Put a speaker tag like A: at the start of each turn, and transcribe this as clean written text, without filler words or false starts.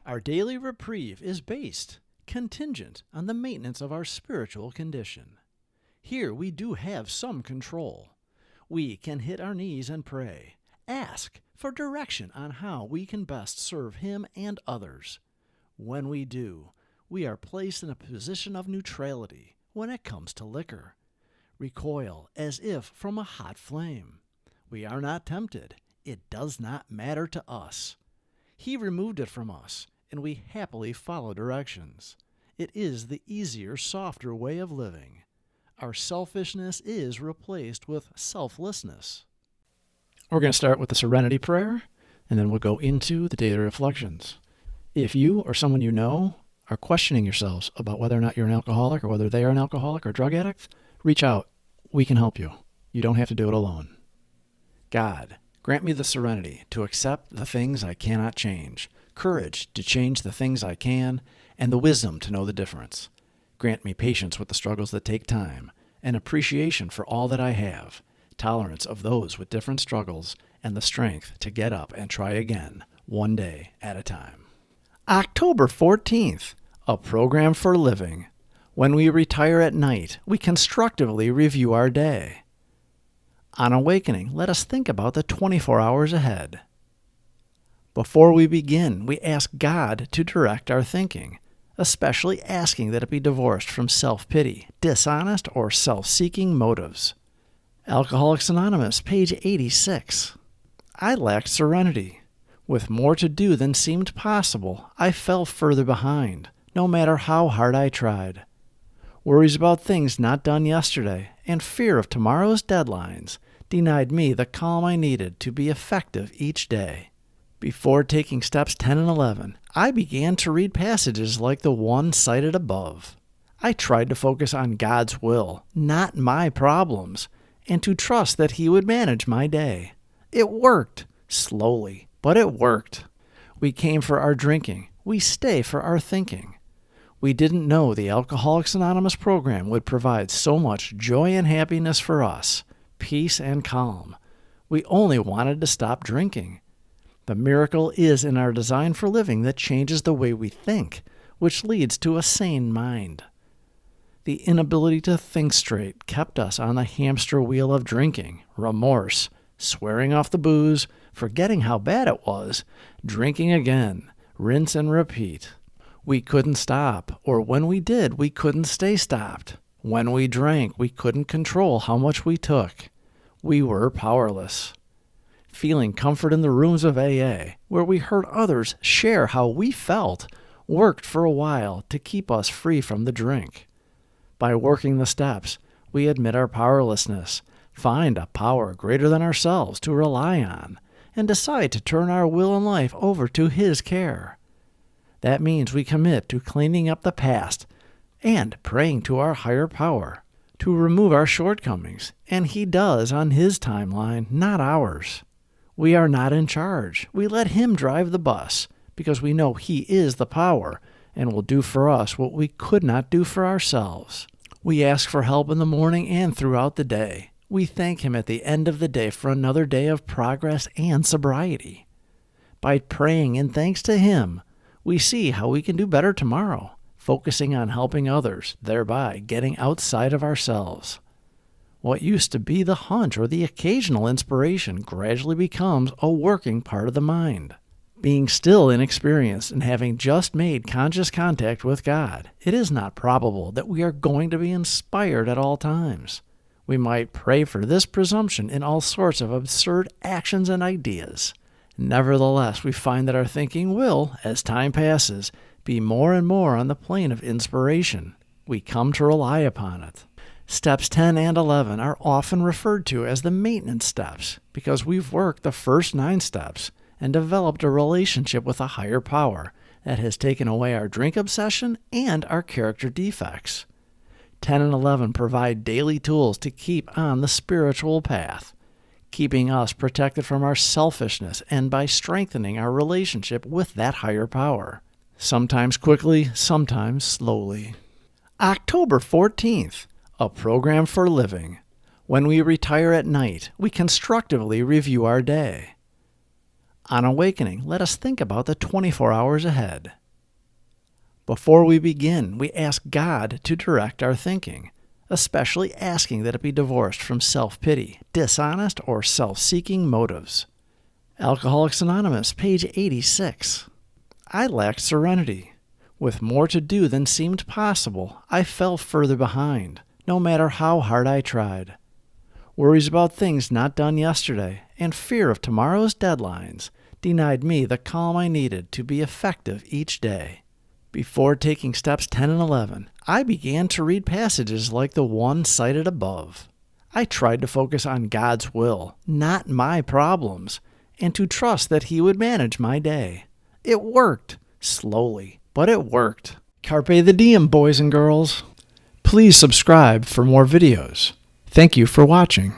A: Our daily reprieve is based, contingent on the maintenance of our spiritual condition. Here we do have some control. We can hit our knees and pray, ask for direction on how we can best serve Him and others. When we do, we are placed in a position of neutrality when it comes to liquor. Recoil as if from a hot flame. We are not tempted. It does not matter to us. He removed it from us, and we happily follow directions. It is the easier, softer way of living. Our selfishness is replaced with selflessness. We're going to start with the Serenity Prayer, and then we'll go into the daily reflections. If you or someone you know are questioning yourselves about whether or not you're an alcoholic or whether they are an alcoholic or drug addict, reach out. We can help you. You don't have to do it alone. God, grant me the serenity to accept the things I cannot change, courage to change the things I can, and the wisdom to know the difference. Grant me patience with the struggles that take time, an appreciation for all that I have, tolerance of those with different struggles, and the strength to get up and try again, one day at a time. October 14th, a program for living. When we retire at night, we constructively review our day. On awakening, let us think about the 24 hours ahead. Before we begin, we ask God to direct our thinking, especially asking that it be divorced from self-pity, dishonest, or self-seeking motives. Alcoholics Anonymous, page 86. I lacked serenity. With more to do than seemed possible, I fell further behind, no matter how hard I tried. Worries about things not done yesterday and fear of tomorrow's deadlines denied me the calm I needed to be effective each day. Before taking steps 10 and 11, I began to read passages like the one cited above. I tried to focus on God's will, not my problems, and to trust that He would manage my day. It worked, slowly, but it worked. We came for our drinking. We stay for our thinking. We didn't know the Alcoholics Anonymous program would provide so much joy and happiness for us, peace and calm. We only wanted to stop drinking. The miracle is in our design for living that changes the way we think, which leads to a sane mind. The inability to think straight kept us on the hamster wheel of drinking, remorse, swearing off the booze, forgetting how bad it was, drinking again, rinse and repeat. We couldn't stop, or when we did, we couldn't stay stopped. When we drank, we couldn't control how much we took. We were powerless. Feeling comfort in the rooms of AA, where we heard others share how we felt, worked for a while to keep us free from the drink. By working the steps, we admit our powerlessness, find a power greater than ourselves to rely on, and decide to turn our will and life over to His care. That means we commit to cleaning up the past and praying to our higher power to remove our shortcomings, and He does on His timeline, not ours. We are not in charge. We let Him drive the bus because we know He is the power and will do for us what we could not do for ourselves. We ask for help in the morning and throughout the day. We thank Him at the end of the day for another day of progress and sobriety. By praying in thanks to Him, we see how we can do better tomorrow, focusing on helping others, thereby getting outside of ourselves. What used to be the hunch or the occasional inspiration gradually becomes a working part of the mind. Being still inexperienced and having just made conscious contact with God, it is not probable that we are going to be inspired at all times. We might pray for this presumption in all sorts of absurd actions and ideas. Nevertheless, we find that our thinking will, as time passes, be more and more on the plane of inspiration. We come to rely upon it. Steps 10 and 11 are often referred to as the maintenance steps because we've worked the first 9 steps and developed a relationship with a higher power that has taken away our drink obsession and our character defects. 10 and 11 provide daily tools to keep on the spiritual path, keeping us protected from our selfishness and by strengthening our relationship with that higher power. Sometimes quickly, sometimes slowly. October 14th. A program for living. When we retire at night, we constructively review our day. On awakening, let us think about the 24 hours ahead. Before we begin, we ask God to direct our thinking, especially asking that it be divorced from self-pity, dishonest, or self-seeking motives. Alcoholics Anonymous, page 86. I lacked serenity. With more to do than seemed possible, I fell further behind, no matter how hard I tried. Worries about things not done yesterday and fear of tomorrow's deadlines denied me the calm I needed to be effective each day. Before taking steps 10 and 11, I began to read passages like the one cited above. I tried to focus on God's will, not my problems, and to trust that He would manage my day. It worked, slowly, but it worked. Carpe the diem, boys and girls. Please subscribe for more videos. Thank you for watching.